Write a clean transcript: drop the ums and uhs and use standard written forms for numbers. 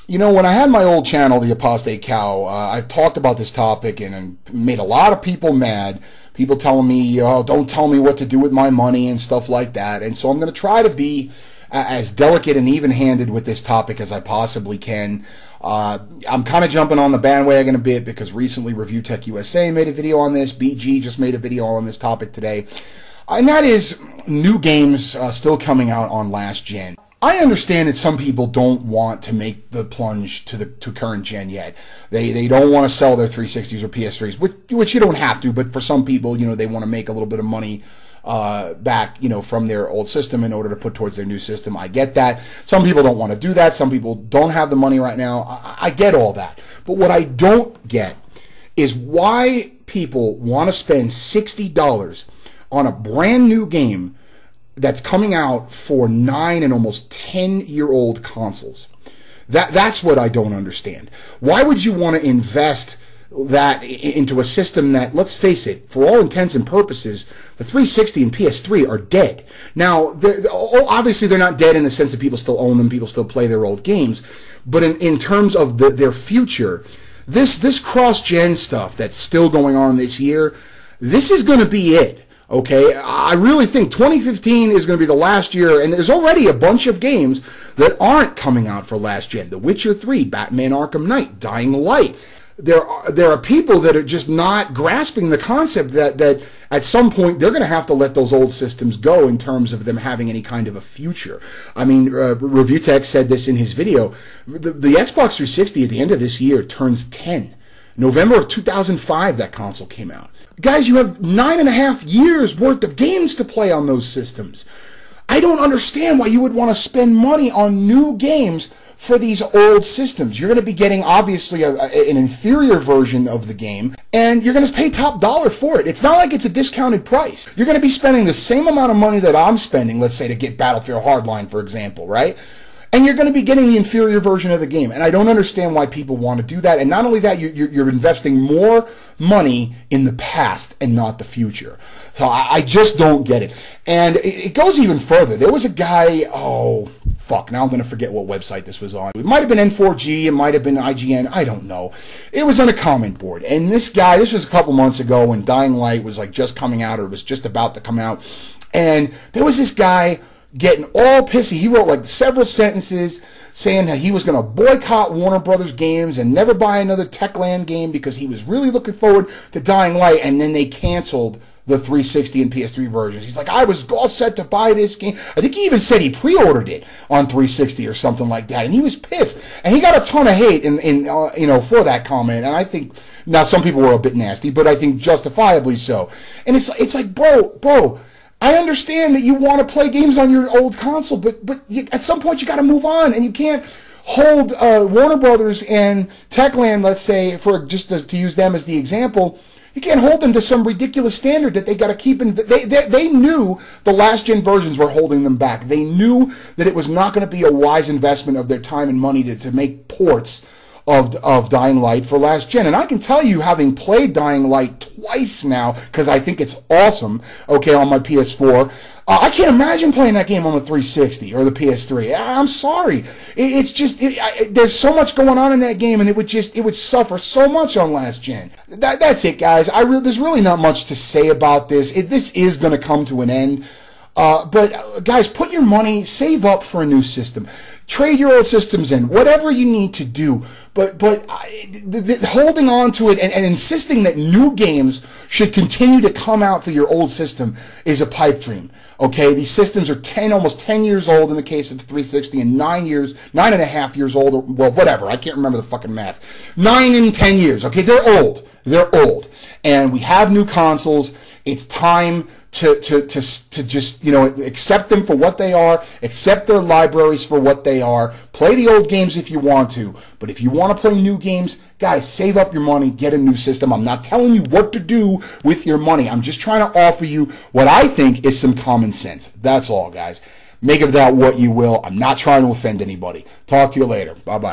You know, when I had my old channel, The Apostate Cow, I talked about this topic and made a lot of people mad. People telling me, oh, don't tell me what to do with my money and stuff like that. And so I'm going to try to be as delicate and even-handed with this topic as I possibly can. I'm kind of jumping on the bandwagon a bit because recently Review Tech USA made a video on this. BG just made a video on this topic today. And that is new games still coming out on last gen. I understand that some people don't want to make the plunge to current gen yet. They don't want to sell their 360s or PS3s, which you don't have to, but for some people, you know, they want to make a little bit of money back, you know, from their old system in order to put towards their new system. I get that. Some people don't want to do that. Some people don't have the money right now. I get all that. But what I don't get is why people want to spend $60 on a brand new game that's coming out for 9 and almost 10-year-old consoles. That's what I don't understand. Why would you want to invest that into a system that, let's face it, for all intents and purposes, the 360 and PS3 are dead. Now, obviously they're not dead in the sense that people still own them, people still play their old games, but in terms of their future, this cross-gen stuff that's still going on this year, this is going to be it. Okay, I really think 2015 is going to be the last year, and there's already a bunch of games that aren't coming out for last gen. The Witcher 3, Batman Arkham Knight, Dying Light. There are people that are just not grasping the concept that at some point they're going to have to let those old systems go in terms of them having any kind of a future. I mean, Review Tech said this in his video. The Xbox 360 at the end of this year turns 10. November of 2005, that console came out. Guys, you have 9.5 years worth of games to play on those systems. I don't understand why you would want to spend money on new games for these old systems. You're going to be getting, obviously, an inferior version of the game, and you're going to pay top dollar for it. It's not like it's a discounted price. You're going to be spending the same amount of money that I'm spending, let's say, to get Battlefield Hardline, for example, right? And you're going to be getting the inferior version of the game. And I don't understand why people want to do that. And not only that, you're investing more money in the past and not the future. So I just don't get it. And it goes even further. There was a guy, oh, fuck, now I'm going to forget what website this was on. It might have been N4G, it might have been IGN, I don't know. It was on a comment board. And this guy, this was a couple months ago when Dying Light was like just coming out, or was just about to come out. And there was this guy getting all pissy. He wrote like several sentences saying that he was going to boycott Warner Brothers games and never buy another Techland game because he was really looking forward to Dying Light, and then they canceled the 360 and PS3 versions. He's like, I was all set to buy this game. I think he even said he pre-ordered it on 360 or something like that, and he was pissed. And he got a ton of hate you know, for that comment. And I think now some people were a bit nasty, but I think justifiably so. And it's like, bro, I understand that you want to play games on your old console, but at some point you got to move on, and you can't hold Warner Brothers and Techland, let's say, for just to use them as the example. You can't hold them to some ridiculous standard that they got to keep in. They knew the last gen versions were holding them back. They knew that it was not going to be a wise investment of their time and money to make ports of Dying Light for last gen. And I can tell you, having played Dying Light twice now, because I think it's awesome, okay, on my PS4, I can't imagine playing that game on the 360 or the PS3. I'm sorry. It's just, there's so much going on in that game, and it would suffer so much on last gen. That's it, guys. There's really not much to say about this. This is going to come to an end. But guys, put your money, save up for a new system. Trade your old systems in, whatever you need to do. But holding on to it and insisting that new games should continue to come out for your old system is a pipe dream. Okay, these systems are almost 10 years old in the case of 360, and 9.5 years old, or, well, whatever, I can't remember the fucking math. 9 and 10 years, okay, they're old. They're old. And we have new consoles. It's time to just, you know, accept them for what they are, accept their libraries for what they are, play the old games if you want to, but if you want to play new games, guys, save up your money, get a new system. I'm not telling you what to do with your money. I'm just trying to offer you what I think is some common sense. That's all, guys. Make of that what you will. I'm not trying to offend anybody. Talk to you later. Bye-bye.